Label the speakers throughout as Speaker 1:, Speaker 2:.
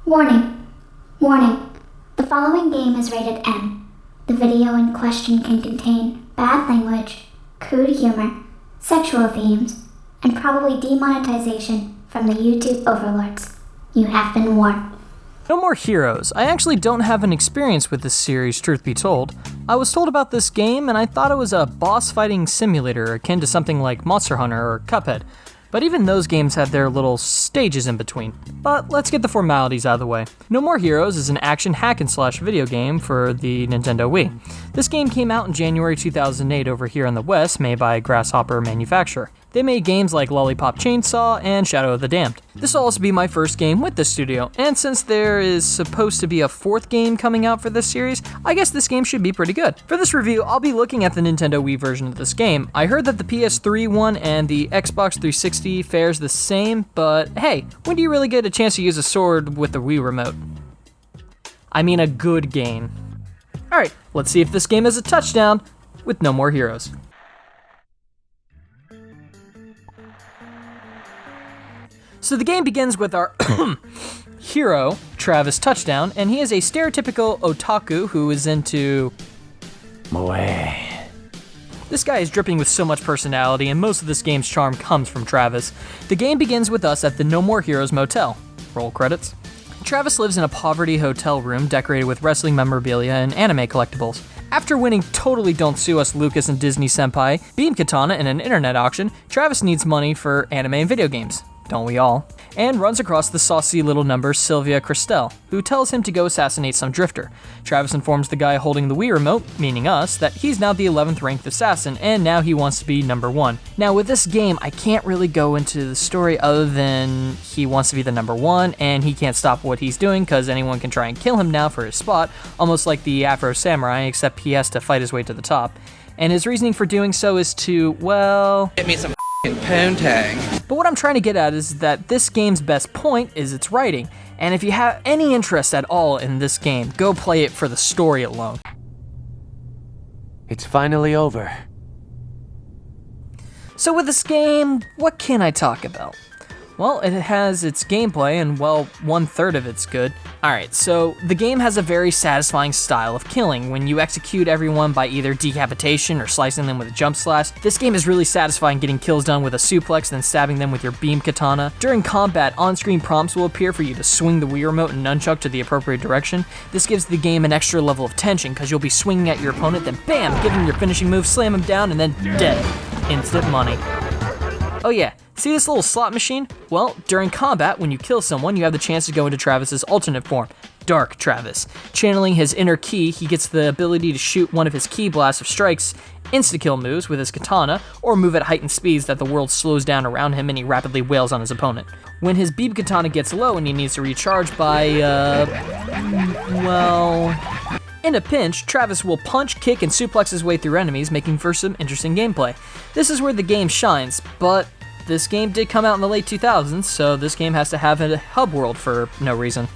Speaker 1: Warning. Warning. The following game is rated M. The video in question can contain bad language, crude humor, sexual themes, and probably demonetization from the YouTube overlords. You have been warned.
Speaker 2: No More Heroes. I actually don't have an experience with this series, truth be told. I was told about this game and I thought it was a boss fighting simulator akin to something like Monster Hunter or Cuphead. But even those games had their little stages in between. But let's get the formalities out of the way. No More Heroes is an action hack-and-slash video game for the Nintendo Wii. This game came out in January 2008 over here in the West, made by Grasshopper Manufacturer. They made games like Lollipop Chainsaw and Shadow of the Damned. This will also be my first game with this studio, and since there is supposed to be a fourth game coming out for this series, I guess this game should be pretty good. For this review, I'll be looking at the Nintendo Wii version of this game. I heard that the PS3 one and the Xbox 360 fares the same, but hey, when do you really get a chance to use a sword with the Wii remote? I mean a good game. Alright, let's see if this game is a touchdown with No More Heroes. So the game begins with our hero, Travis Touchdown, and he is a stereotypical otaku who is into moe. This guy is dripping with so much personality, and most of this game's charm comes from Travis. The game begins with us at the No More Heroes motel. Roll credits. Travis lives in a poverty hotel room decorated with wrestling memorabilia and anime collectibles. After winning Totally Don't Sue Us Lucas and Disney Senpai Beam Katana in an internet auction, Travis needs money for anime and video games. Don't we all? And runs across the saucy little number Sylvia Christel, who tells him to go assassinate some drifter. Travis informs the guy holding the Wii remote, meaning us, that he's now the 11th ranked assassin, and now he wants to be number 1. Now with this game, I can't really go into the story other than he wants to be the number 1, and he can't stop what he's doing because anyone can try and kill him now for his spot, almost like the Afro Samurai, except he has to fight his way to the top. And his reasoning for doing so is to, well,
Speaker 3: get me some poontang.
Speaker 2: But what I'm trying to get at is that this game's best point is its writing, and if you have any interest at all in this game, go play it for the story alone.
Speaker 4: It's finally over.
Speaker 2: So with this game, what can I talk about? Well, it has its gameplay, and well, 1/3 of it's good. Alright, so the game has a very satisfying style of killing. When you execute everyone by either decapitation or slicing them with a jump slash, this game is really satisfying getting kills done with a suplex, then stabbing them with your beam katana. During combat, on-screen prompts will appear for you to swing the Wii remote and nunchuck to the appropriate direction. This gives the game an extra level of tension, because you'll be swinging at your opponent, then bam, give him your finishing move, slam him down, and then dead. Instant money. Oh yeah, see this little slot machine? Well, during combat, when you kill someone, you have the chance to go into Travis's alternate form, Dark Travis. Channeling his inner ki, he gets the ability to shoot one of his ki blasts of strikes, insta-kill moves with his katana, or move at heightened speeds that the world slows down around him and he rapidly wails on his opponent. When his beam katana gets low and he needs to recharge by, in a pinch, Travis will punch, kick, and suplex his way through enemies, making for some interesting gameplay. This is where the game shines, but this game did come out in the late 2000s, so this game has to have a hub world for no reason.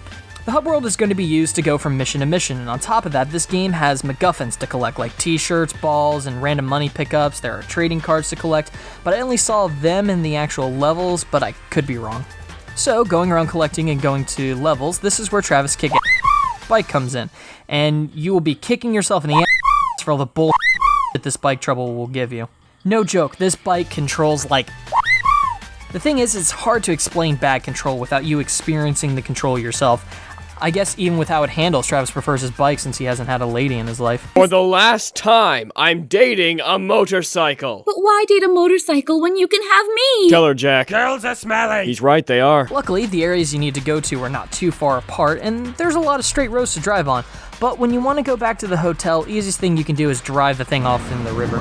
Speaker 2: The hub world is going to be used to go from mission to mission, and on top of that, this game has MacGuffins to collect, like t-shirts, balls, and random money pickups. There are trading cards to collect, but I only saw them in the actual levels, but I could be wrong. So, going around collecting and going to levels, this is where Travis Kick Bike comes in, and you will be kicking yourself in the ass for all the bull that this bike trouble will give you. No joke, this bike controls like. The thing is, it's hard to explain bad control without you experiencing the control yourself. I guess even with how it handles, Travis prefers his bike since he hasn't had a lady in his life.
Speaker 4: For the last time, I'm dating a motorcycle.
Speaker 5: But why date a motorcycle when you can have me?
Speaker 4: Tell her, Jack.
Speaker 6: Girls are smelly.
Speaker 4: He's right, they are.
Speaker 2: Luckily, the areas you need to go to are not too far apart, and there's a lot of straight roads to drive on. But when you want to go back to the hotel, easiest thing you can do is drive the thing off in the river.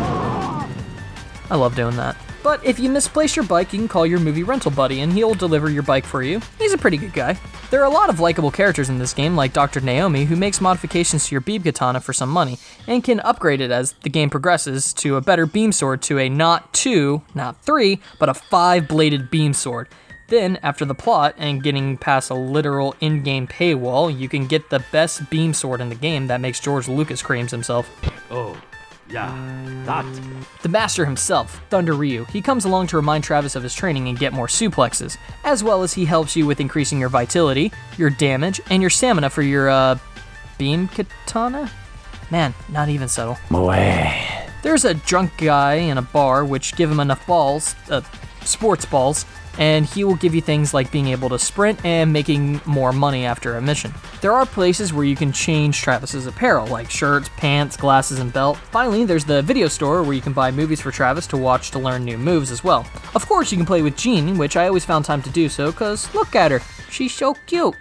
Speaker 2: I love doing that. But if you misplace your bike, you can call your movie rental buddy and he'll deliver your bike for you. He's a pretty good guy. There are a lot of likable characters in this game, like Dr. Naomi, who makes modifications to your beam katana for some money, and can upgrade it as the game progresses to a better beam sword to a not 2, not 3, but a 5-bladed beam sword. Then, after the plot and getting past a literal in-game paywall, you can get the best beam sword in the game that makes George Lucas creams himself.
Speaker 6: Oh,
Speaker 2: The master himself, Thunder Ryu, he comes along to remind Travis of his training and get more suplexes, as well as he helps you with increasing your vitality, your damage, and your stamina for your, beam katana? Man, not even subtle. There's a drunk guy in a bar which give him enough balls, sports balls, and he will give you things like being able to sprint and making more money after a mission. There are places where you can change Travis's apparel, like shirts, pants, glasses, and belt. Finally, there's the video store where you can buy movies for Travis to watch to learn new moves as well. Of course, you can play with Jean, which I always found time to do so, cause look at her, she's so cute.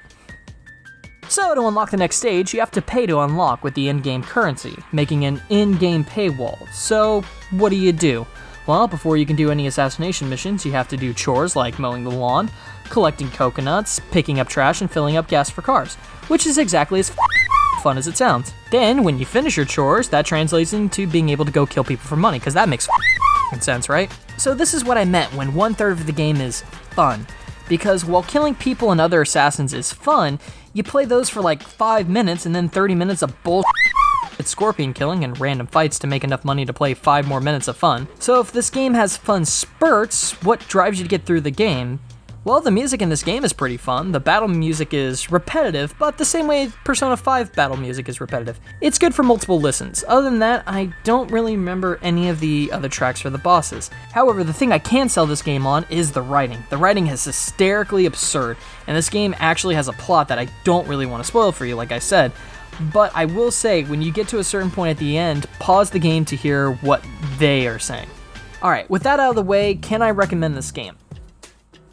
Speaker 2: So to unlock the next stage, you have to pay to unlock with the in-game currency, making an in-game paywall. So what do? Well, before you can do any assassination missions, you have to do chores like mowing the lawn, collecting coconuts, picking up trash, and filling up gas for cars, which is exactly as fun as it sounds. Then, when you finish your chores, that translates into being able to go kill people for money, because that makes sense, right? So this is what I meant when 1/3 of the game is fun. Because while killing people and other assassins is fun, you play those for like 5 minutes and then 30 minutes of bullshit. It's scorpion killing and random fights to make enough money to play 5 more minutes of fun. So if this game has fun spurts, what drives you to get through the game? Well, the music in this game is pretty fun. The battle music is repetitive, but the same way Persona 5 battle music is repetitive. It's good for multiple listens. Other than that, I don't really remember any of the other tracks for the bosses. However, the thing I can sell this game on is the writing. The writing is hysterically absurd, and this game actually has a plot that I don't really want to spoil for you, like I said. But I will say, when you get to a certain point at the end, pause the game to hear what they are saying. Alright, with that out of the way, can I recommend this game?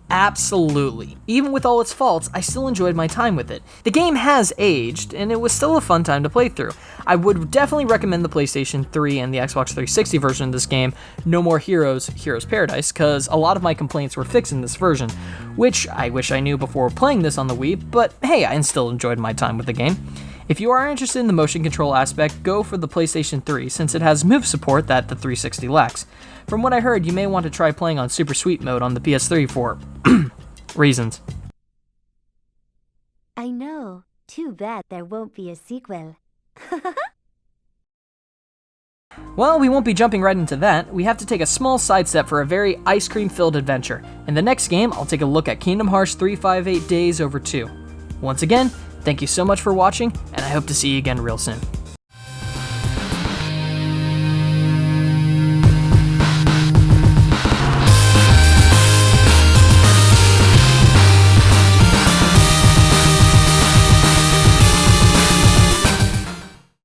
Speaker 2: Absolutely. Even with all its faults, I still enjoyed my time with it. The game has aged, and it was still a fun time to play through. I would definitely recommend the PlayStation 3 and the Xbox 360 version of this game, No More Heroes, Heroes Paradise, because a lot of my complaints were fixed in this version, which I wish I knew before playing this on the Wii, but hey, I still enjoyed my time with the game. If you are interested in the motion control aspect, go for the PlayStation 3, since it has move support that the 360 lacks. From what I heard, you may want to try playing on Super Sweet mode on the PS3 for reasons.
Speaker 6: I know. Too bad there won't be a sequel.
Speaker 2: Well, we won't be jumping right into that. We have to take a small sidestep for a very ice cream-filled adventure. In the next game, I'll take a look at Kingdom Hearts 358 Days Over 2. Once again, thank you so much for watching, and I hope to see you again real soon.